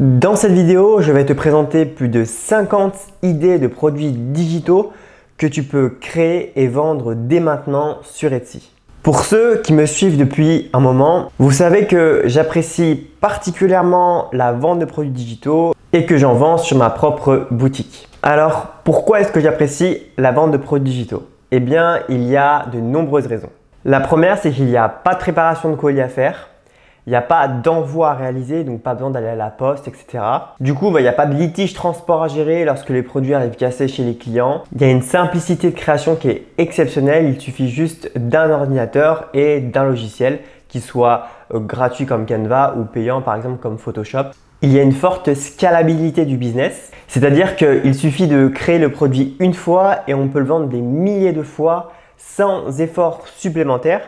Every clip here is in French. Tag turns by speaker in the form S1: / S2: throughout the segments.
S1: Dans cette vidéo, je vais te présenter plus de 50 idées de produits digitaux que tu peux créer et vendre dès maintenant sur Etsy. Pour ceux qui me suivent depuis un moment, vous savez que j'apprécie particulièrement la vente de produits digitaux et que j'en vends sur ma propre boutique. Alors, pourquoi est-ce que j'apprécie la vente de produits digitaux? Eh bien, il y a de nombreuses raisons. La première, c'est qu'il n'y a pas de préparation de colis à faire. Il n'y a pas d'envoi à réaliser, donc pas besoin d'aller à la poste, etc. Du coup, il n'y a pas de litige transport à gérer lorsque les produits arrivent cassés chez les clients. Il y a une simplicité de création qui est exceptionnelle. Il suffit juste d'un ordinateur et d'un logiciel qui soit gratuit comme Canva ou payant par exemple comme Photoshop. Il y a une forte scalabilité du business, c'est-à-dire qu'il suffit de créer le produit une fois et on peut le vendre des milliers de fois sans effort supplémentaire.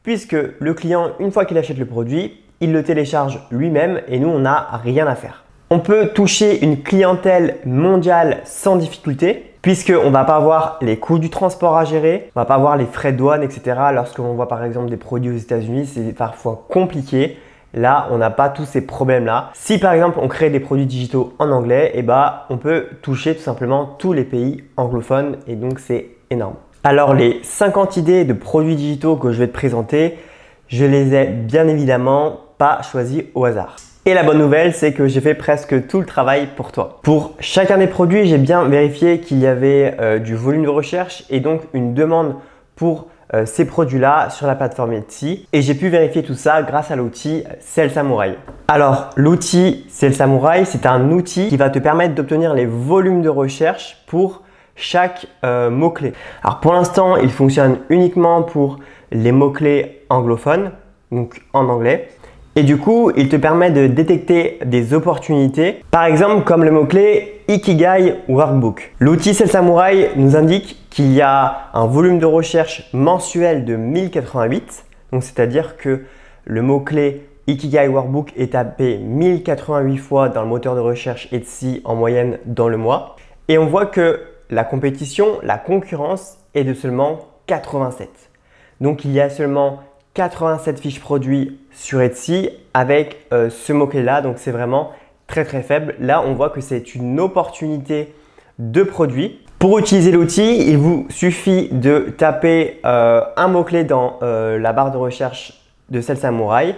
S1: Puisque le client, une fois qu'il achète le produit, il le télécharge lui-même et nous, on n'a rien à faire. On peut toucher une clientèle mondiale sans difficulté puisqu'on ne va pas avoir les coûts du transport à gérer, on ne va pas avoir les frais de douane, etc. Lorsque l'on voit par exemple des produits aux États-Unis, c'est parfois compliqué. Là, on n'a pas tous ces problèmes-là. Si par exemple, on crée des produits digitaux en anglais, on peut toucher tout simplement tous les pays anglophones et donc c'est énorme. Alors les 50 idées de produits digitaux que je vais te présenter, je les ai bien évidemment pas choisies au hasard. Et la bonne nouvelle, c'est que j'ai fait presque tout le travail pour toi. Pour chacun des produits, j'ai bien vérifié qu'il y avait du volume de recherche et donc une demande pour ces produits-là sur la plateforme Etsy. Et j'ai pu vérifier tout ça grâce à l'outil Sell Samurai. Alors l'outil Sell Samurai, c'est un outil qui va te permettre d'obtenir les volumes de recherche pour chaque mot-clé. Alors pour l'instant, il fonctionne uniquement pour les mots-clés anglophones, donc en anglais. Et du coup, il te permet de détecter des opportunités, par exemple comme le mot-clé Ikigai Workbook. L'outil Sell Samurai nous indique qu'il y a un volume de recherche mensuel de 1088, donc c'est-à-dire que le mot-clé Ikigai Workbook est tapé 1088 fois dans le moteur de recherche Etsy en moyenne dans le mois. Et on voit que la compétition, la concurrence est de seulement 87. Donc, il y a seulement 87 fiches produits sur Etsy avec ce mot-clé-là. Donc, c'est vraiment très faible. Là, on voit que c'est une opportunité de produit. Pour utiliser l'outil, il vous suffit de taper un mot-clé dans la barre de recherche de Sell Samurai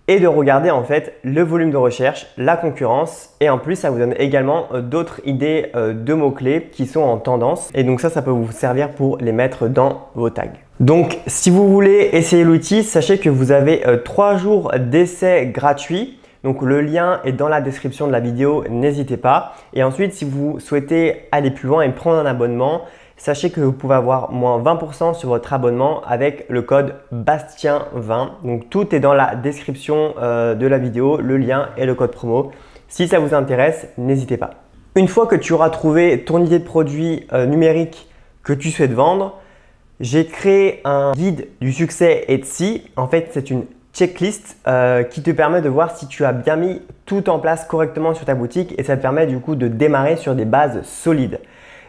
S1: et de regarder en fait le volume de recherche, la concurrence et en plus ça vous donne également d'autres idées de mots-clés qui sont en tendance et donc ça peut vous servir pour les mettre dans vos tags. Donc si vous voulez essayer l'outil, sachez que vous avez 3 jours d'essai gratuit. Donc le lien est dans la description de la vidéo, n'hésitez pas. Et ensuite si vous souhaitez aller plus loin et prendre un abonnement, sachez que vous pouvez avoir moins 20% sur votre abonnement avec le code Bastien20. Donc tout est dans la description de la vidéo, le lien et le code promo. Si ça vous intéresse, n'hésitez pas. Une fois que tu auras trouvé ton idée de produit numérique que tu souhaites vendre, j'ai créé un guide du succès Etsy. En fait, c'est une checklist qui te permet de voir si tu as bien mis tout en place correctement sur ta boutique et ça te permet du coup de démarrer sur des bases solides.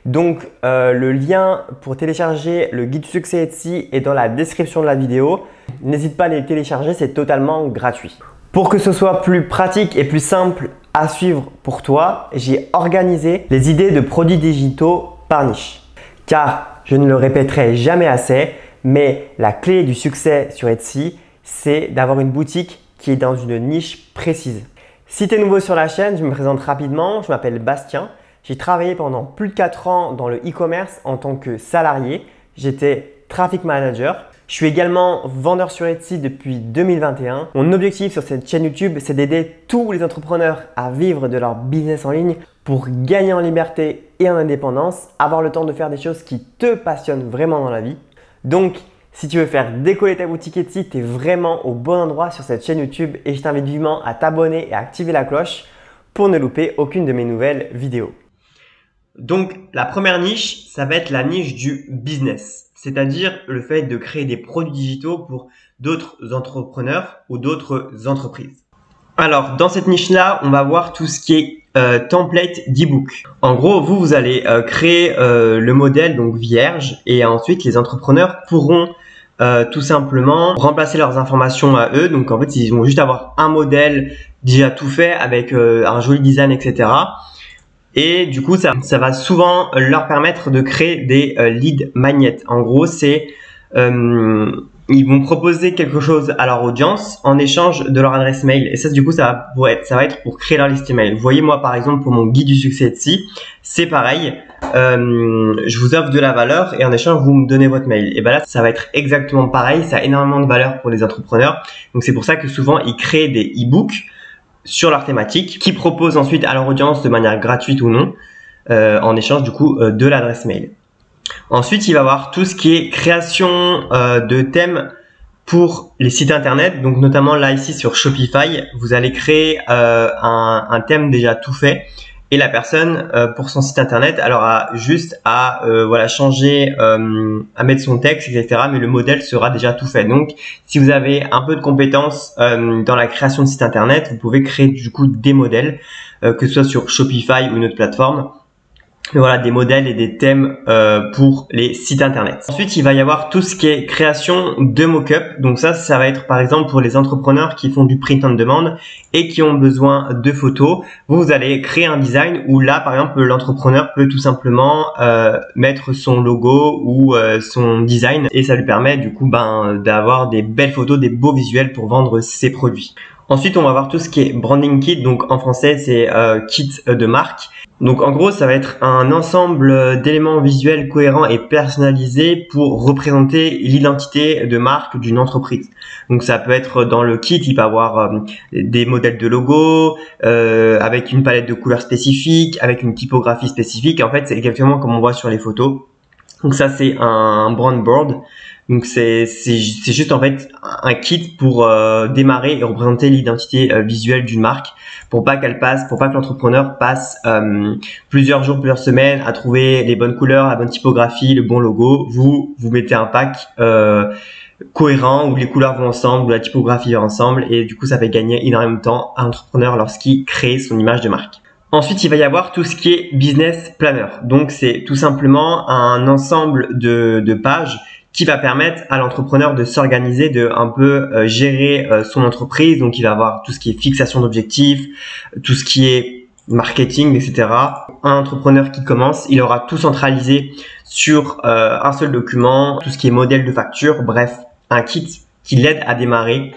S1: Donc, le lien pour télécharger le guide du succès Etsy est dans la description de la vidéo. N'hésite pas à les télécharger, c'est totalement gratuit. Pour que ce soit plus pratique et plus simple à suivre pour toi, j'ai organisé les idées de produits digitaux par niche. Car, je ne le répéterai jamais assez, mais la clé du succès sur Etsy, c'est d'avoir une boutique qui est dans une niche précise. Si tu es nouveau sur la chaîne, je me présente rapidement, je m'appelle Bastien. J'ai travaillé pendant plus de 4 ans dans le e-commerce en tant que salarié. J'étais traffic manager. Je suis également vendeur sur Etsy depuis 2021. Mon objectif sur cette chaîne YouTube, c'est d'aider tous les entrepreneurs à vivre de leur business en ligne pour gagner en liberté et en indépendance, avoir le temps de faire des choses qui te passionnent vraiment dans la vie. Donc, si tu veux faire décoller ta boutique Etsy, tu es vraiment au bon endroit sur cette chaîne YouTube et je t'invite vivement à t'abonner et à activer la cloche pour ne louper aucune de mes nouvelles vidéos. Donc, la première niche, ça va être la niche du business, c'est-à-dire le fait de créer des produits digitaux pour d'autres entrepreneurs ou d'autres entreprises. Alors, dans cette niche-là, on va voir tout ce qui est template d'e-book. En gros, vous allez créer le modèle donc vierge et ensuite les entrepreneurs pourront tout simplement remplacer leurs informations à eux. Donc en fait, ils vont juste avoir un modèle déjà tout fait avec un joli design, etc. Et du coup, ça va souvent leur permettre de créer des lead magnets. En gros, c'est ils vont proposer quelque chose à leur audience en échange de leur adresse mail. Et ça, du coup, ça va être pour créer leur liste email. Vous voyez, moi, par exemple, pour mon guide du succès Etsy, c'est pareil. Je vous offre de la valeur et en échange, vous me donnez votre mail. Et ben là, ça va être exactement pareil. Ça a énormément de valeur pour les entrepreneurs. Donc, c'est pour ça que souvent, ils créent des e-books sur leur thématique qui proposent ensuite à leur audience de manière gratuite ou non, en échange, du coup, de l'adresse mail. Ensuite, il va y avoir tout ce qui est création de thèmes pour les sites internet. Donc notamment là ici sur Shopify, vous allez créer un thème déjà tout fait et la personne pour son site internet, elle aura juste à voilà, changer, à mettre son texte, etc. Mais le modèle sera déjà tout fait. Donc si vous avez un peu de compétences dans la création de site internet, vous pouvez créer du coup des modèles, que ce soit sur Shopify ou une autre plateforme. Voilà, des modèles et des thèmes pour les sites internet. Ensuite, il va y avoir tout ce qui est création de mock-up. Donc ça va être par exemple pour les entrepreneurs qui font du print on demand et qui ont besoin de photos. Vous allez créer un design où là, par exemple, l'entrepreneur peut tout simplement mettre son logo ou son design et ça lui permet du coup d'avoir des belles photos, des beaux visuels pour vendre ses produits. Ensuite, on va voir tout ce qui est branding kit. Donc en français, c'est kit de marque. Donc en gros, ça va être un ensemble d'éléments visuels cohérents et personnalisés pour représenter l'identité de marque d'une entreprise. Donc ça peut être dans le kit, il peut avoir des modèles de logo, avec une palette de couleurs spécifique, avec une typographie spécifique. En fait, c'est exactement comme on voit sur les photos. Donc ça, c'est un brand board. Donc c'est juste en fait un kit pour démarrer et représenter l'identité visuelle d'une marque pour pas que l'entrepreneur passe plusieurs jours, plusieurs semaines à trouver les bonnes couleurs, la bonne typographie, le bon logo. Vous mettez un pack cohérent où les couleurs vont ensemble, où la typographie va ensemble et du coup ça fait gagner énormément de temps à l'entrepreneur lorsqu'il crée son image de marque. Ensuite, il va y avoir tout ce qui est business planner. Donc, c'est tout simplement un ensemble de pages qui va permettre à l'entrepreneur de s'organiser, de un peu gérer son entreprise. Donc, il va avoir tout ce qui est fixation d'objectifs, tout ce qui est marketing, etc. Un entrepreneur qui commence, il aura tout centralisé sur un seul document, tout ce qui est modèle de facture, bref, un kit qui l'aide à démarrer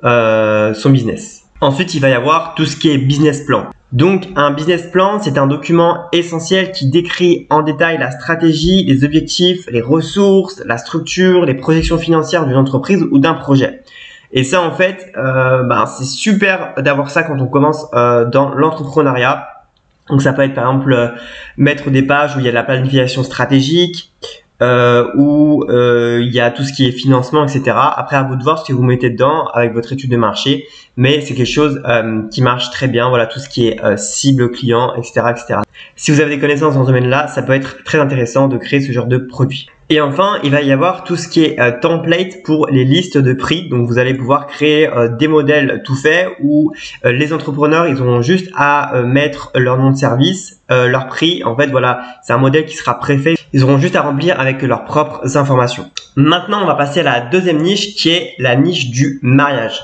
S1: son business. Ensuite, il va y avoir tout ce qui est business plan. Donc, un business plan, c'est un document essentiel qui décrit en détail la stratégie, les objectifs, les ressources, la structure, les projections financières d'une entreprise ou d'un projet. Et ça, en fait, c'est super d'avoir ça quand on commence dans l'entrepreneuriat. Donc, ça peut être par exemple mettre des pages où il y a de la planification stratégique, où il y a tout ce qui est financement, etc. Après, à vous de voir ce que vous mettez dedans avec votre étude de marché, mais c'est quelque chose qui marche très bien. Voilà, tout ce qui est cible client, etc., etc. Si vous avez des connaissances dans ce domaine-là, ça peut être très intéressant de créer ce genre de produit. Et enfin, il va y avoir tout ce qui est template pour les listes de prix. Donc, vous allez pouvoir créer des modèles tout faits où les entrepreneurs, ils auront juste à mettre leur nom de service, leur prix. En fait, voilà, c'est un modèle qui sera préfet. Ils auront juste à remplir avec leurs propres informations. Maintenant, on va passer à la deuxième niche qui est la niche du mariage.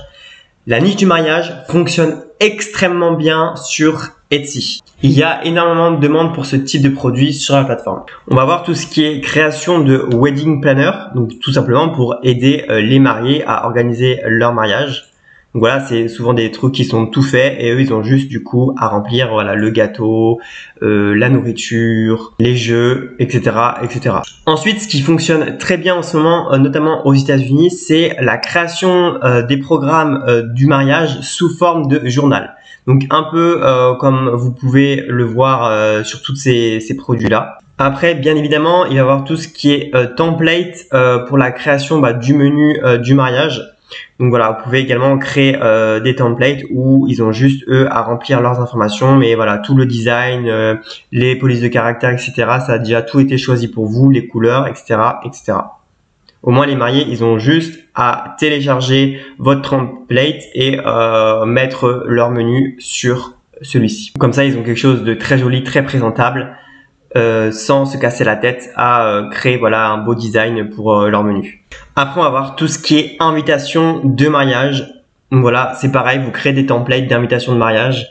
S1: La niche du mariage fonctionne extrêmement bien sur Etsy. Il y a énormément de demandes pour ce type de produit sur la plateforme. On va voir tout ce qui est création de wedding planner, donc tout simplement pour aider les mariés à organiser leur mariage. Donc voilà, c'est souvent des trucs qui sont tout faits et eux, ils ont juste du coup à remplir voilà, le gâteau, la nourriture, les jeux, etc., etc. Ensuite, ce qui fonctionne très bien en ce moment, notamment aux États-Unis, c'est la création des programmes du mariage sous forme de journal. Donc un peu comme vous pouvez le voir sur tous ces produits-là. Après, bien évidemment, il va y avoir tout ce qui est template pour la création du menu du mariage. Donc voilà, vous pouvez également créer des templates où ils ont juste eux à remplir leurs informations, mais voilà, tout le design, les polices de caractère, etc. Ça a déjà tout été choisi pour vous, les couleurs, etc., etc. Au moins les mariés, ils ont juste à télécharger votre template et mettre leur menu sur celui-ci. Comme ça, ils ont quelque chose de très joli, très présentable sans se casser la tête à créer voilà un beau design pour leur menu. Après on va voir tout ce qui est invitation de mariage. Donc voilà, c'est pareil, vous créez des templates d'invitation de mariage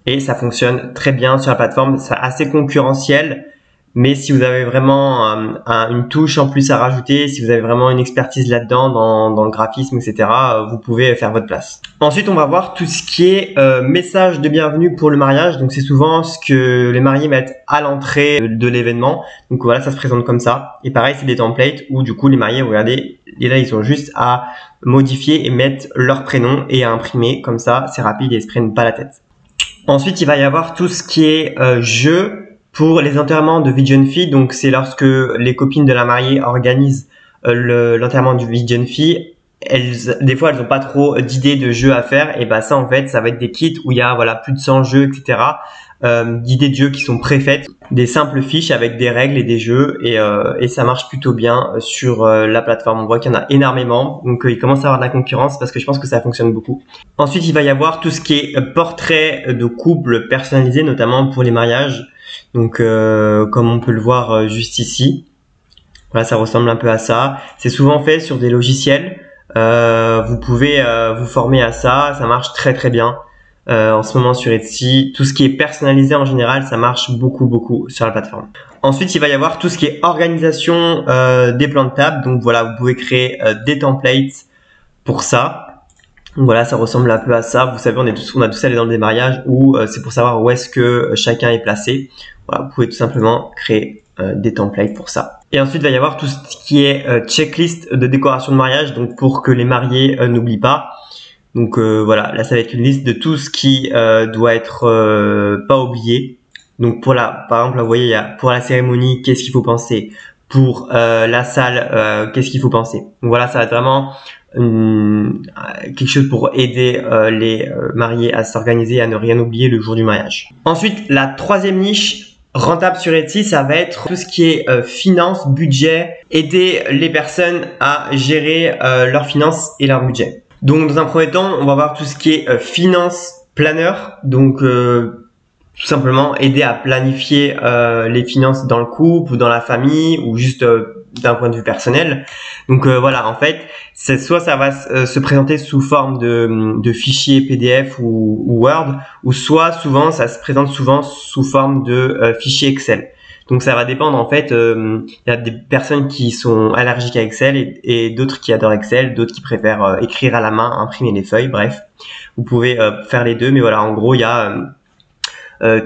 S1: et ça fonctionne très bien sur la plateforme. C'est assez concurrentiel, mais si vous avez vraiment une touche en plus à rajouter, si vous avez vraiment une expertise là-dedans dans le graphisme, etc., vous pouvez faire votre place. Ensuite, on va voir tout ce qui est message de bienvenue pour le mariage. Donc, c'est souvent ce que les mariés mettent à l'entrée de l'événement. Donc voilà, ça se présente comme ça. Et pareil, c'est des templates où du coup les mariés, regardez, et là ils ont juste à modifier et mettre leur prénom et à imprimer. Comme ça, c'est rapide et ils se prennent pas la tête. Ensuite, il va y avoir tout ce qui est jeu pour les enterrements de vie de jeune fille. Donc, c'est lorsque les copines de la mariée organisent l'enterrement du vie de jeune fille. Des fois, elles n'ont pas trop d'idées de jeux à faire. Et bah ça, en fait, ça va être des kits où il y a voilà plus de 100 jeux, etc. D'idées de jeux qui sont préfaites, des simples fiches avec des règles et des jeux. Et ça marche plutôt bien sur la plateforme. On voit qu'il y en a énormément. Donc, il commence à avoir de la concurrence parce que je pense que ça fonctionne beaucoup. Ensuite, il va y avoir tout ce qui est portrait de couple personnalisé, notamment pour les mariages. Donc, comme on peut le voir juste ici. Voilà, ça ressemble un peu à ça. C'est souvent fait sur des logiciels. Vous pouvez vous former à ça. Ça marche très très bien. En ce moment sur Etsy, tout ce qui est personnalisé en général, ça marche beaucoup sur la plateforme. Ensuite, il va y avoir tout ce qui est organisation des plans de table. Donc voilà, vous pouvez créer des templates pour ça. Donc voilà, ça ressemble un peu à ça. Vous savez, on a tous allé dans des mariages où c'est pour savoir où est-ce que chacun est placé. Voilà, vous pouvez tout simplement créer des templates pour ça. Et ensuite, il va y avoir tout ce qui est checklist de décoration de mariage, donc pour que les mariés n'oublient pas. Donc voilà, là ça va être une liste de tout ce qui doit être pas oublié. Donc par exemple, là, vous voyez, il y a pour la cérémonie, qu'est-ce qu'il faut penser. Pour la salle, qu'est-ce qu'il faut penser. Donc voilà, ça va être vraiment quelque chose pour aider les mariés à s'organiser et à ne rien oublier le jour du mariage. Ensuite, la troisième niche rentable sur Etsy, ça va être tout ce qui est finance, budget, aider les personnes à gérer leurs finances et leur budget. Donc dans un premier temps, on va voir tout ce qui est finance planner, donc tout simplement aider à planifier les finances dans le couple ou dans la famille ou juste d'un point de vue personnel. Donc voilà, en fait, soit ça va se présenter sous forme de fichiers PDF ou Word, ou soit souvent ça se présente souvent sous forme de fichiers Excel. Donc ça va dépendre en fait, il y a des personnes qui sont allergiques à Excel et d'autres qui adorent Excel, d'autres qui préfèrent écrire à la main, imprimer les feuilles, bref. Vous pouvez faire les deux, mais voilà, en gros il y a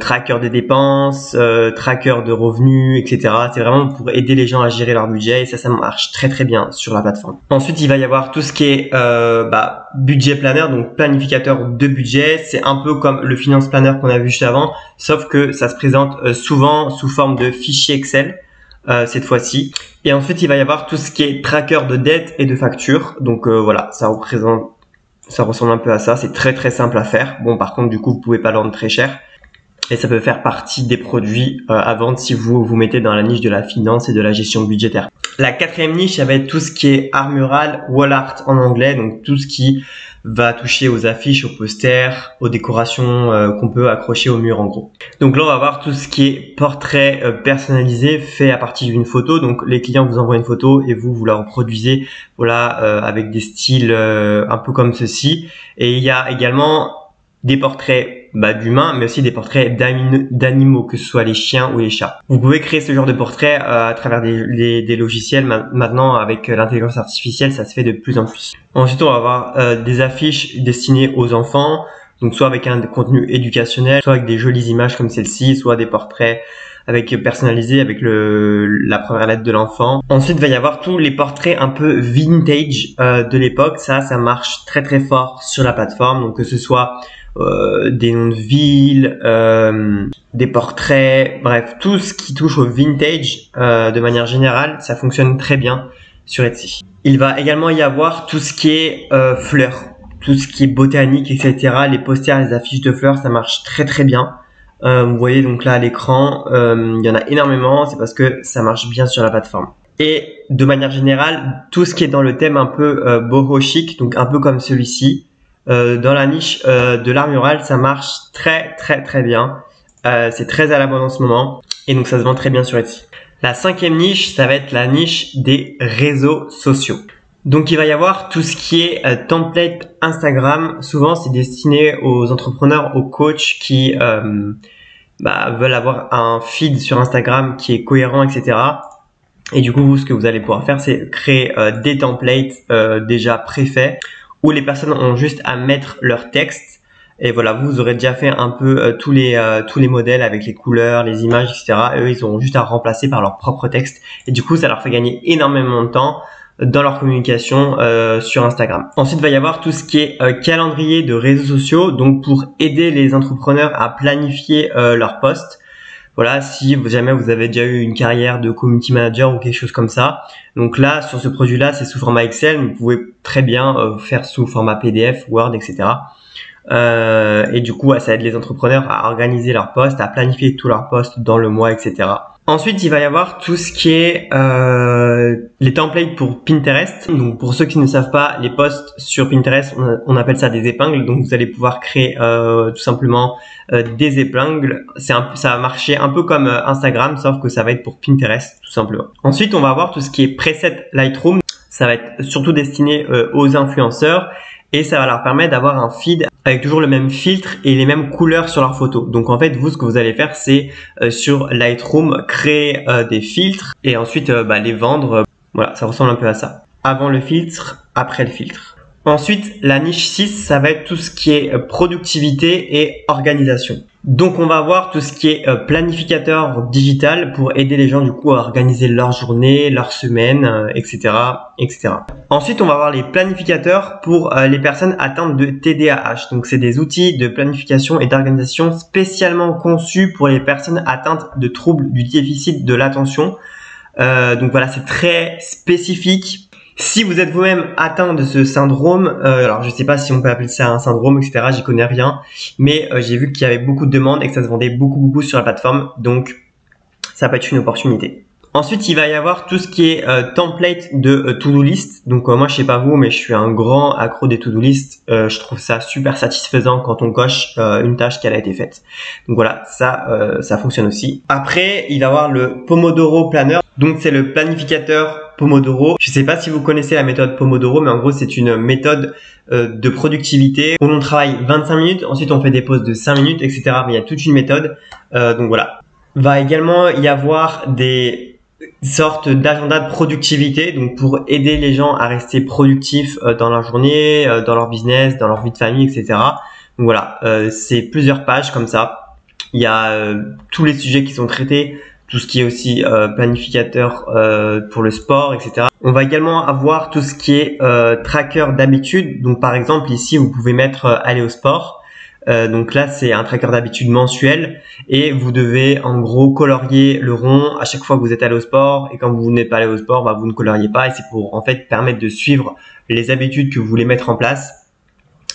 S1: tracker des dépenses, tracker de revenus, etc. C'est vraiment pour aider les gens à gérer leur budget et ça marche très très bien sur la plateforme. Ensuite, il va y avoir tout ce qui est budget planner, donc planificateur de budget. C'est un peu comme le finance planner qu'on a vu juste avant, sauf que ça se présente souvent sous forme de fichier Excel cette fois-ci. Et ensuite, il va y avoir tout ce qui est tracker de dettes et de factures. Donc voilà, ça ressemble un peu à ça. C'est très très simple à faire. Bon, par contre, du coup, vous pouvez pas le rendre très cher. Et ça peut faire partie des produits à vendre si vous vous mettez dans la niche de la finance et de la gestion budgétaire. La quatrième niche, ça va être tout ce qui est art mural, wall art en anglais, donc tout ce qui va toucher aux affiches, aux posters, aux décorations qu'on peut accrocher au mur en gros. Donc là, on va voir tout ce qui est portrait personnalisé fait à partir d'une photo. Donc les clients vous envoient une photo et vous la reproduisez, voilà, avec des styles un peu comme ceci. Et il y a également des portraits d'humains, mais aussi des portraits d'animaux, que ce soit les chiens ou les chats. Vous pouvez créer ce genre de portraits à travers des logiciels. Maintenant, avec l'intelligence artificielle, ça se fait de plus en plus. Ensuite, on va avoir des affiches destinées aux enfants, donc soit avec un contenu éducationnel, soit avec des jolies images comme celle-ci, soit des portraits personnalisés avec la première lettre de l'enfant. Ensuite, il va y avoir tous les portraits un peu vintage de l'époque. Ça marche très très fort sur la plateforme, donc que ce soit des noms de villes, des portraits, bref, tout ce qui touche au vintage de manière générale, ça fonctionne très bien sur Etsy. Il va également y avoir tout ce qui est fleurs, tout ce qui est botanique, etc. Les posters, les affiches de fleurs, ça marche très très bien. Vous voyez donc là à l'écran, il y en a énormément, c'est parce que ça marche bien sur la plateforme. Et de manière générale, tout ce qui est dans le thème un peu boho chic, donc un peu comme celui-ci, dans la niche de l'art mural, ça marche très très très bien. C'est très à la mode en ce moment. Et donc ça se vend très bien sur Etsy. La cinquième niche, ça va être la niche des réseaux sociaux. Donc il va y avoir tout ce qui est template Instagram. Souvent c'est destiné aux entrepreneurs, aux coachs qui veulent avoir un feed sur Instagram qui est cohérent, etc. Et du coup, ce que vous allez pouvoir faire, c'est créer des templates déjà préfaits où les personnes ont juste à mettre leur texte. Et voilà, vous aurez déjà fait un peu tous les modèles avec les couleurs, les images, etc. Et eux, ils auront juste à remplacer par leur propre texte. Et du coup, ça leur fait gagner énormément de temps dans leur communication sur Instagram. Ensuite, il va y avoir tout ce qui est calendrier de réseaux sociaux, donc pour aider les entrepreneurs à planifier leurs posts. Voilà, si jamais vous avez déjà eu une carrière de community manager ou quelque chose comme ça. Donc là, sur ce produit-là, c'est sous format Excel, mais vous pouvez très bien faire sous format PDF, Word, etc. Et du coup, ça aide les entrepreneurs à organiser leurs posts, à planifier tous leurs posts dans le mois, etc. Ensuite, il va y avoir tout ce qui est les templates pour Pinterest. Donc, pour ceux qui ne savent pas, les posts sur Pinterest, on appelle ça des épingles. Donc, vous allez pouvoir créer tout simplement des épingles. Ça va marcher un peu comme Instagram, sauf que ça va être pour Pinterest, tout simplement. Ensuite, on va avoir tout ce qui est preset Lightroom. Ça va être surtout destiné aux influenceurs. Et ça va leur permettre d'avoir un feed avec toujours le même filtre et les mêmes couleurs sur leurs photos. Donc en fait, vous, ce que vous allez faire, c'est sur Lightroom, créer des filtres et ensuite les vendre. Voilà, ça ressemble un peu à ça. Avant le filtre, après le filtre. Ensuite, la niche 6, ça va être tout ce qui est productivité et organisation. Donc on va voir tout ce qui est planificateur digital pour aider les gens du coup à organiser leur journée, leur semaine, etc., etc. Ensuite, on va voir les planificateurs pour les personnes atteintes de TDAH. Donc c'est des outils de planification et d'organisation spécialement conçus pour les personnes atteintes de troubles du déficit de l'attention. Donc voilà, c'est très spécifique. Si vous êtes vous-même atteint de ce syndrome, alors je sais pas si on peut appeler ça un syndrome, etc. J'y connais rien, mais j'ai vu qu'il y avait beaucoup de demandes et que ça se vendait beaucoup sur la plateforme, donc ça peut être une opportunité. Ensuite, il va y avoir tout ce qui est template de to-do list. Donc moi, je sais pas vous, mais je suis un grand accro des to-do list. Je trouve ça super satisfaisant quand on coche une tâche qui a été faite. Donc voilà, ça fonctionne aussi. Après, il va y avoir le Pomodoro Planner. Donc c'est le planificateur Pomodoro. Je sais pas si vous connaissez la méthode Pomodoro, mais en gros, c'est une méthode de productivité où on travaille 25 minutes, ensuite on fait des pauses de 5 minutes, etc. Mais il y a toute une méthode. Donc voilà. Va également y avoir des sortes d'agenda de productivité, donc pour aider les gens à rester productifs dans leur journée, dans leur business, dans leur vie de famille, etc. Donc voilà, c'est plusieurs pages comme ça. Il y a tous les sujets qui sont traités, tout ce qui est aussi planificateur pour le sport, etc. On va également avoir tout ce qui est tracker d'habitude. Donc par exemple ici, vous pouvez mettre aller au sport. Donc là, c'est un tracker d'habitude mensuel et vous devez en gros colorier le rond à chaque fois que vous êtes allé au sport, et quand vous n'êtes pas allé au sport, vous ne coloriez pas, et c'est pour en fait permettre de suivre les habitudes que vous voulez mettre en place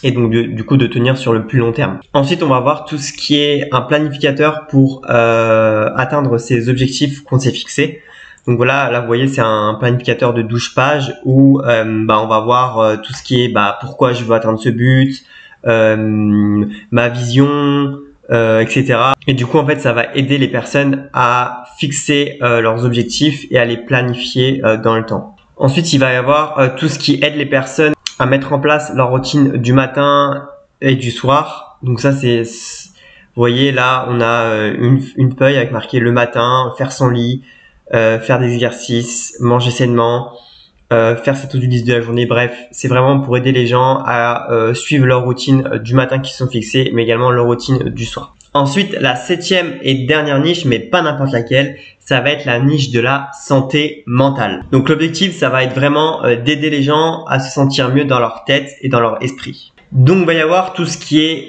S1: et donc du coup de tenir sur le plus long terme. Ensuite, on va voir tout ce qui est un planificateur pour atteindre ces objectifs qu'on s'est fixés. Donc voilà, là vous voyez, c'est un planificateur de 12 pages où on va voir tout ce qui est pourquoi je veux atteindre ce but, ma vision, etc. Et du coup en fait ça va aider les personnes à fixer leurs objectifs et à les planifier dans le temps. Ensuite il va y avoir tout ce qui aide les personnes à mettre en place leur routine du matin et du soir. Donc ça c'est, vous voyez là on a une feuille avec marqué le matin, faire son lit, faire des exercices, manger sainement, faire cette to-do list de la journée. Bref, c'est vraiment pour aider les gens à suivre leur routine du matin qui sont fixées, mais également leur routine du soir. Ensuite, la 7e et dernière niche, mais pas n'importe laquelle, ça va être la niche de la santé mentale. Donc l'objectif, ça va être vraiment d'aider les gens à se sentir mieux dans leur tête et dans leur esprit. Donc il va y avoir tout ce qui est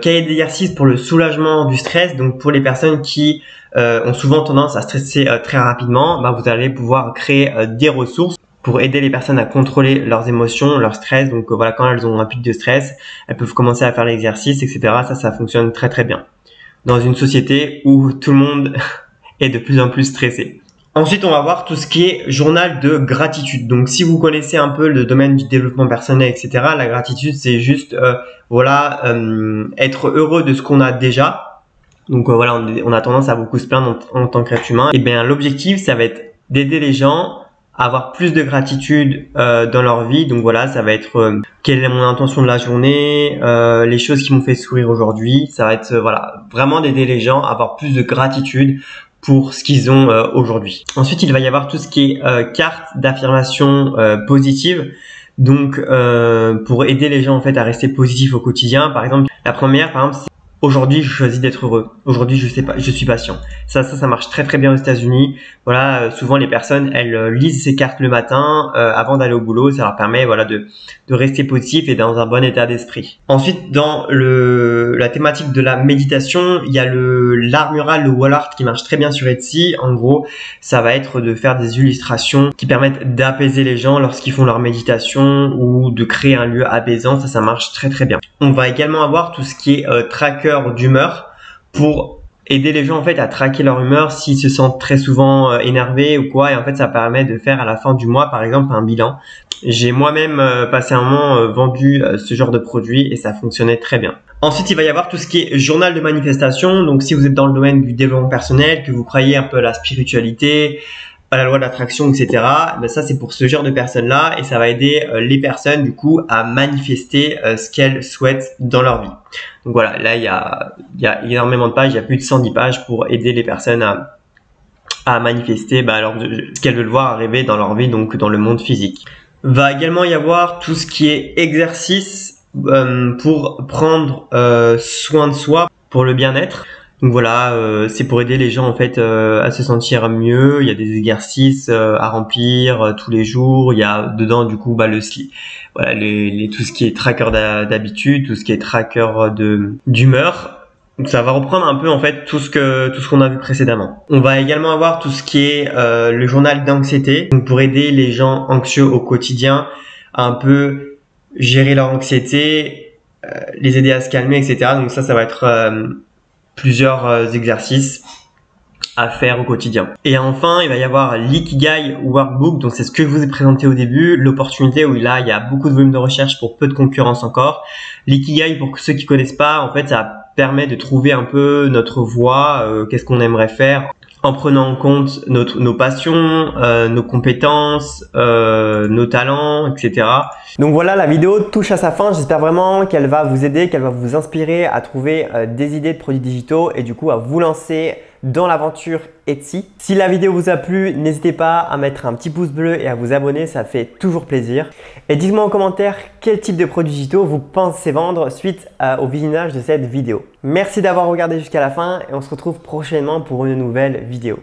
S1: cahier d'exercice pour le soulagement du stress. Donc pour les personnes qui ont souvent tendance à stresser très rapidement, vous allez pouvoir créer des ressources pour aider les personnes à contrôler leurs émotions, leur stress. Donc voilà, quand elles ont un pic de stress, elles peuvent commencer à faire l'exercice, etc. Ça fonctionne très bien dans une société où tout le monde est de plus en plus stressé. Ensuite, on va voir tout ce qui est journal de gratitude. Donc, si vous connaissez un peu le domaine du développement personnel, etc., la gratitude, c'est juste, être heureux de ce qu'on a déjà Donc voilà, on a tendance à beaucoup se plaindre en tant qu'être humain. Et bien l'objectif, ça va être d'aider les gens à avoir plus de gratitude dans leur vie. Donc voilà, ça va être quelle est mon intention de la journée, les choses qui m'ont fait sourire aujourd'hui. Ça va être voilà, vraiment d'aider les gens à avoir plus de gratitude pour ce qu'ils ont aujourd'hui. Ensuite, il va y avoir tout ce qui est carte d'affirmation positive. Donc pour aider les gens en fait à rester positifs au quotidien. Par exemple, la première, par exemple, c'est aujourd'hui je choisis d'être heureux. Aujourd'hui je sais pas, je suis patient. Ça marche très très bien aux États-Unis. Voilà, souvent les personnes elles lisent ces cartes le matin avant d'aller au boulot. Ça leur permet voilà de rester positif et dans un bon état d'esprit. Ensuite, dans la thématique de la méditation, il y a l'art mural, le wall art qui marche très bien sur Etsy. En gros, ça va être de faire des illustrations qui permettent d'apaiser les gens lorsqu'ils font leur méditation ou de créer un lieu apaisant. Ça marche très très bien. On va également avoir tout ce qui est tracker d'humeur pour aider les gens en fait à traquer leur humeur s'ils se sentent très souvent énervés ou quoi. Et en fait, ça permet de faire à la fin du mois, par exemple, un bilan. J'ai moi-même passé un moment vendu ce genre de produit et ça fonctionnait très bien. Ensuite, il va y avoir tout ce qui est journal de manifestation. Donc, si vous êtes dans le domaine du développement personnel, que vous croyez un peu à la spiritualité, à la loi d'attraction, etc. Ben ça, c'est pour ce genre de personnes-là et ça va aider les personnes, du coup, à manifester ce qu'elles souhaitent dans leur vie. Donc voilà, là, il y a énormément de pages, il y a plus de 110 pages pour aider les personnes à manifester ce qu'elles veulent voir arriver dans leur vie, donc dans le monde physique. Va également y avoir tout ce qui est exercice pour prendre soin de soi, pour le bien-être. Donc voilà, c'est pour aider les gens en fait à se sentir mieux. Il y a des exercices à remplir tous les jours. Il y a dedans du coup voilà tout ce qui est tracker d'habitude, tout ce qui est tracker d'humeur. Donc ça va reprendre un peu en fait tout ce qu'on a vu précédemment. On va également avoir tout ce qui est le journal d'anxiété, donc pour aider les gens anxieux au quotidien à un peu gérer leur anxiété, les aider à se calmer, etc. Donc ça va être plusieurs exercices à faire au quotidien. Et enfin, il va y avoir l'Ikigai Workbook. Donc c'est ce que je vous ai présenté au début, l'opportunité où là il y a beaucoup de volume de recherche pour peu de concurrence encore. L'Ikigai, pour ceux qui connaissent pas, en fait ça permet de trouver un peu notre voie, qu'est-ce qu'on aimerait faire en prenant en compte nos passions, nos compétences, nos talents, etc. Donc voilà, la vidéo touche à sa fin. J'espère vraiment qu'elle va vous aider, qu'elle va vous inspirer à trouver des idées de produits digitaux et du coup à vous lancer dans l'aventure Etsy. Si la vidéo vous a plu, n'hésitez pas à mettre un petit pouce bleu et à vous abonner, ça fait toujours plaisir. Et dites-moi en commentaire quel type de produits digitaux vous pensez vendre suite au visionnage de cette vidéo. Merci d'avoir regardé jusqu'à la fin et on se retrouve prochainement pour une nouvelle vidéo.